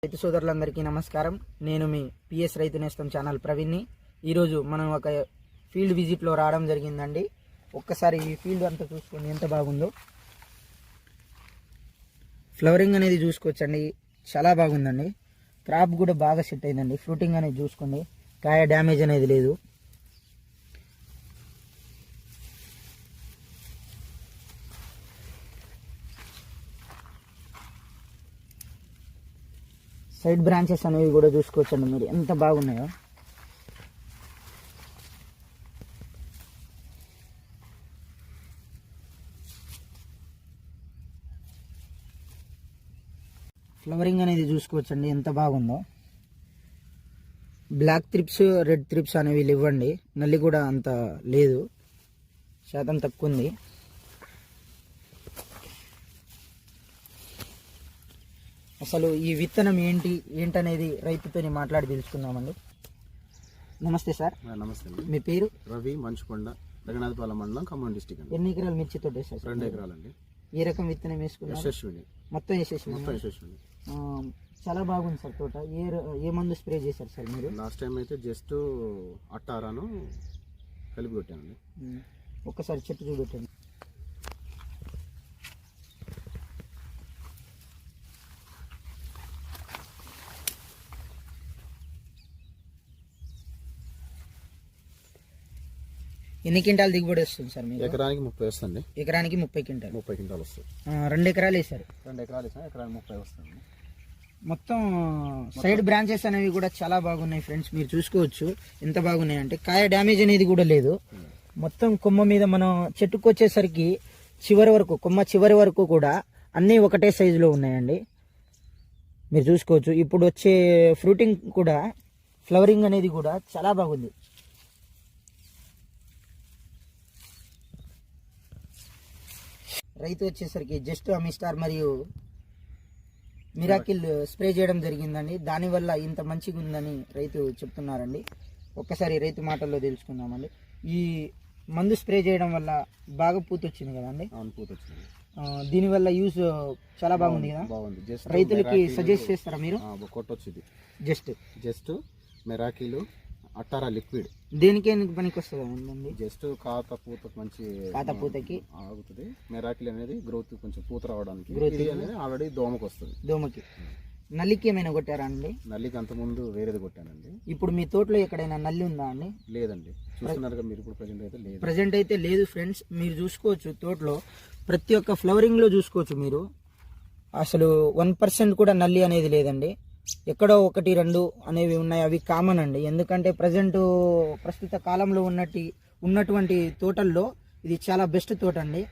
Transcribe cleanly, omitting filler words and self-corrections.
రైతు సోదరులందరికీ నమస్కారం. నేను మీ పిఎస్ రైతు నేస్తం ఛానల్ ప్రవీణ్ని. ఈరోజు మనం ఒక ఫీల్డ్ విజిట్లో రావడం జరిగిందండి. ఒక్కసారి ఈ ఫీల్డ్ అంతా చూసుకోండి, ఎంత బాగుందో. ఫ్లవరింగ్ అనేది చూసుకోవచ్చండి, చాలా బాగుందండి. క్రాప్ కూడా బాగా సెట్ అయిందండి. ఫ్రూటింగ్ అనేది చూసుకోండి, కాయ డ్యామేజ్ అనేది లేదు. సైడ్ బ్రాంచెస్ అనేవి కూడా చూసుకోవచ్చండి మీరు, ఎంత బాగున్నాయో. ఫ్లవరింగ్ అనేది చూసుకోవచ్చండి, ఎంత బాగుందో. బ్లాక్ త్రిప్స్, రెడ్ త్రిప్స్ అనేవి ఇవ్వండి. నల్లి కూడా అంత లేదు, శాతం తక్కువ ఉంది. అసలు ఈ విత్తనం ఏంటనేది రైతుతో మాట్లాడి తెలుసుకుందామండి. నమస్తే సార్. నమస్తే. మీ పేరు? రవి, మంచుకొండ, రంగనాథపాలెం మండలం, ఖమ్మం డిస్టిక్ అండి. ఎన్ని ఎకరాలు మిర్చి తోట వేసారు? 2 ఎకరాలండి. ఏ రకం విత్తనం వేసుకున్నారు? యశస్విని. మొత్తం యశస్విని. చాలా బాగుంది సార్ తోట. ఏ మందు స్ప్రే చేశారు సార్ మీరు? లాస్ట్ టైం అయితే జస్ట్ అట్టారాను కలిపి కొట్టానండి. ఒక్కసారి చెట్టు చూపెట్టండి. ఎన్ని క్వింటాలు దిగుబడి వస్తుంది సార్ మీరు? ఎకరానికి 30 వస్తుంది. ఎకరానికి 30 క్వింటాలు. 30 క్వింటాలు వస్తుంది. 2 ఎకరాలు వేసారు. 2 ఎకరాలు వేసాను, ఎకరానికి 30 వస్తుంది. మొత్తం సైడ్ బ్రాంచెస్ అనేవి కూడా చాలా బాగున్నాయి ఫ్రెండ్స్, మీరు చూసుకోవచ్చు ఎంత బాగున్నాయి అంటే. కాయ డ్యామేజ్ అనేది కూడా లేదు. మొత్తం కొమ్మ మీద మనం చెట్టుకు వచ్చేసరికి కొమ్మ చివరి వరకు కూడా అన్నీ ఒకటే సైజులో ఉన్నాయండి, మీరు చూసుకోవచ్చు. ఇప్పుడు వచ్చే ఫ్రూటింగ్ కూడా, ఫ్లవరింగ్ అనేది కూడా చాలా బాగుంది. రైతు వచ్చేసరికి జస్ట్ అమిస్టార్ మరియు మిరాకిల్ స్ప్రే చేయడం జరిగిందండి. దానివల్ల ఇంత మంచిగా ఉందని రైతు చెప్తున్నారండి. ఒక్కసారి రైతు మాటల్లో తెలుసుకుందామండి. ఈ మందు స్ప్రే చేయడం వల్ల బాగా పూత వచ్చింది కదండి? పూత వచ్చింది. దీనివల్ల యూజ్ చాలా బాగుంది కదా. బాగుంది. రైతులకి సజెస్ట్ చేస్తారా మీరు? కొట్టొచ్చింది. జస్ట్ మెరాకిల్ అట్టారా లిక్విడ్ దేనికి ఎందుకు పనికి వస్తుంది? జస్ట్ కాత పూత మంచి పూతకి ఆగుతుంది. మెరాకిల్ అనేది గ్రోత్ కొంచెం పూత రావడానికి. అనేది ఆల్రెడీ దోమకి నల్లికి ఏమైనా కొట్టారా అండి? నల్లికి అంత ముందు వేరేది కొట్టానండి. ఇప్పుడు మీ తోటలో ఎక్కడైనా నల్లి ఉందా అండి? లేదండి, చూస్తున్నారు మీరు. ఇప్పుడు ప్రజెంట్ అయితే లేదు ఫ్రెండ్స్, మీరు చూసుకోవచ్చు. తోటలో ప్రతి ఒక్క ఫ్లవరింగ్ లో చూసుకోవచ్చు మీరు, అసలు 1% కూడా నల్లి అనేది లేదండి. ఎక్కడో 1-2 అనేవి ఉన్నాయి, అవి కామన్ అండి. ఎందుకంటే ప్రస్తుత కాలంలో ఉన్నటువంటి తోటల్లో ఇది చాలా బెస్ట్ తోట అండి.